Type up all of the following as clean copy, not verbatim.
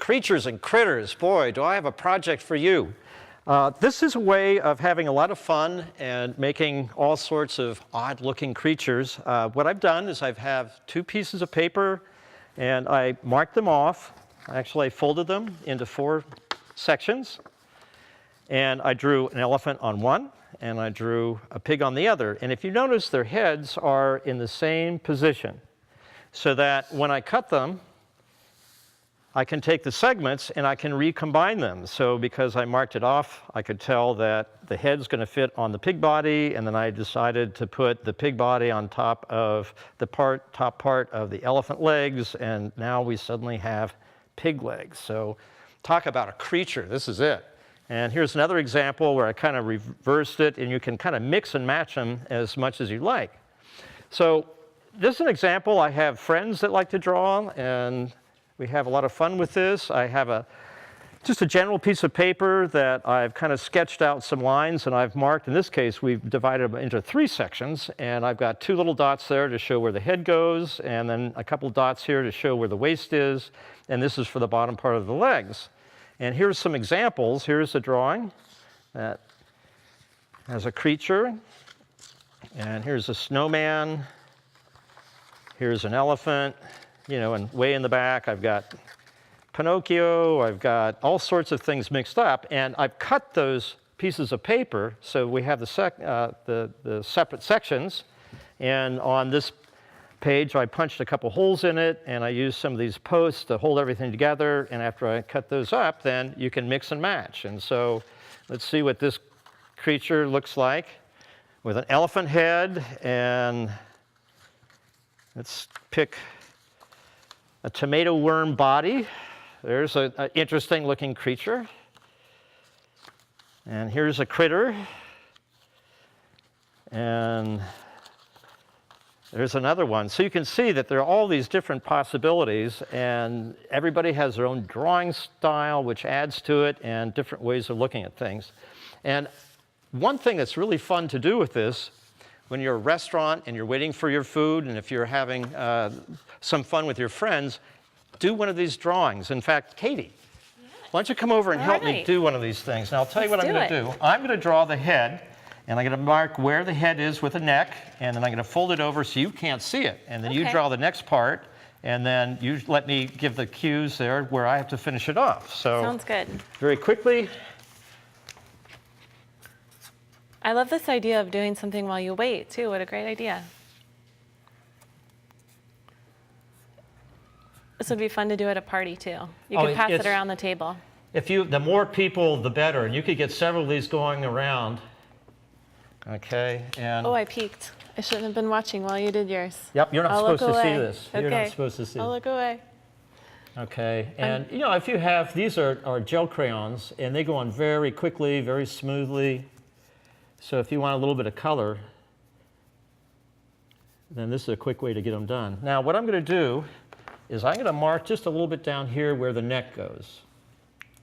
Creatures and critters, boy, do I have a project for you. This is a way of having a lot of fun and making all sorts of odd-looking creatures. What I've done is I have 2 pieces of paper, and I marked them off. Actually, I folded them into 4 sections, and I drew an elephant on one, and I drew a pig on the other. And if you notice, their heads are in the same position, so that when I cut them, I can take the segments and I can recombine them. So because I marked it off, I could tell that the head's going to fit on the pig body, and then I decided to put the pig body on top of the top part of the elephant legs, and now we suddenly have pig legs. So talk about a creature, this is it. And here's another example where I kind of reversed it, and you can kind of mix and match them as much as you like. So this is an example. I have friends that like to draw, and we have a lot of fun with this. I have just a general piece of paper that I've kind of sketched out some lines, and I've marked. In this case, we've divided them into 3 sections, and I've got 2 little dots there to show where the head goes, and then a couple dots here to show where the waist is, and this is for the bottom part of the legs. And here's some examples. Here's a drawing that has a creature, and here's a snowman. Here's an elephant. You know, and way in the back, I've got Pinocchio, I've got all sorts of things mixed up, and I've cut those pieces of paper so we have the separate sections. And on this page, I punched a couple holes in it, and I used some of these posts to hold everything together. And after I cut those up, then you can mix and match. And so let's see what this creature looks like with an elephant head, and let's pick a tomato worm body. There's an interesting looking creature. And here's a critter. And there's another one. So you can see that there are all these different possibilities, and everybody has their own drawing style, which adds to it, and different ways of looking at things. And one thing that's really fun to do with this, when you're at a restaurant and you're waiting for your food, and if you're having some fun with your friends, do one of these drawings. In fact, Katie, why don't you come over and help me do one of these things? And I'll tell you what I'm going to do. I'm going to draw the head, and I'm going to mark where the head is with the neck, and then I'm going to fold it over so you can't see it. And then you draw the next part, and then you let me give the cues there where I have to finish it off. So sounds good. Very quickly. I love this idea of doing something while you wait, too. What a great idea. This would be fun to do at a party, too. You could pass it around the table. The more people, the better. And you could get several of these going around. Okay. And oh, I peeked. I shouldn't have been watching while you did yours. Yep, you're not supposed to see this. Okay. You're not supposed to see. I'll look away. Okay. And, you know, if you have, these are gel crayons, and they go on very quickly, very smoothly. So if you want a little bit of color, then this is a quick way to get them done. Now, what I'm going to do is I'm going to mark just a little bit down here where the neck goes.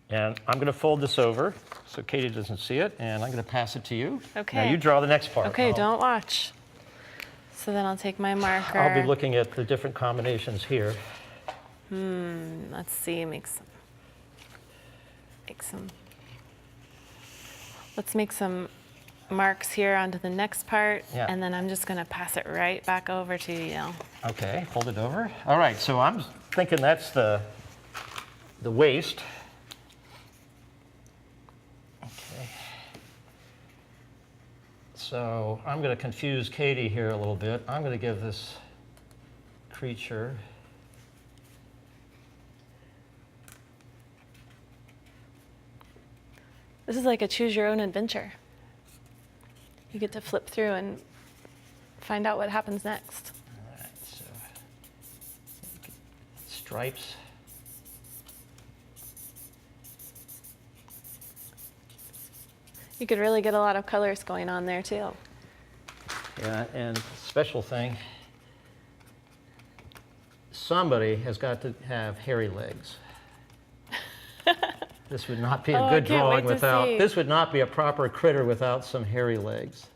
And I'm going to fold this over so Katie doesn't see it, and I'm going to pass it to you. Okay. Now you draw the next part. Okay, don't watch. So then I'll take my marker. I'll be looking at the different combinations here. Let's see, let's make some marks here onto the next part, and then I'm just going to pass it right back over to you. Okay, fold it over. All right, so I'm thinking that's the waist. Okay. So I'm going to confuse Katie here a little bit. I'm going to give this creature this is like a choose your own adventure. You get to flip through and find out what happens next. All right, so stripes. You could really get a lot of colors going on there too. Yeah, and special thing, somebody has got to have hairy legs. This would not be a good drawing without, this would not be a proper critter without some hairy legs.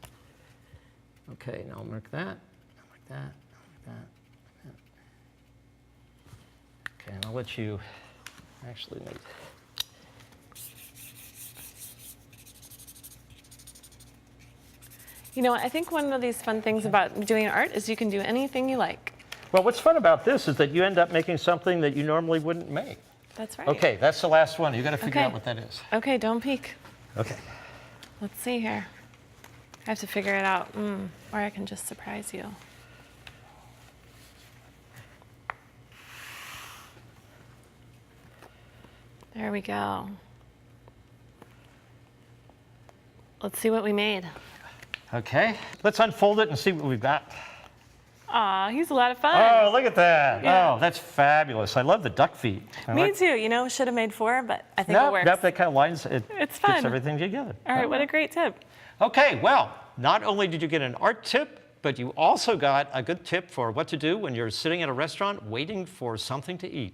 Okay, now I'll mark that, like that, like that, like that. Okay, and I'll let you actually need. You know, I think one of these fun things about doing art is you can do anything you like. Well, what's fun about this is that you end up making something that you normally wouldn't make. That's right. Okay, that's the last one. You got to figure Okay. out what that is. Okay, don't peek. Okay. Let's see here. I have to figure it out, or I can just surprise you. There we go. Let's see what we made. Okay, let's unfold it and see what we've got. Aw, he's a lot of fun. Oh, look at that. Yeah. Oh, that's fabulous. I love the duck feet. Me too. You know, should have made 4, but I think it Nope, works. nope, that kind of lines, It's gets fun. everything together. All right, what a great tip. Okay, well, not only did you get an art tip, but you also got a good tip for what to do when you're sitting at a restaurant waiting for something to eat.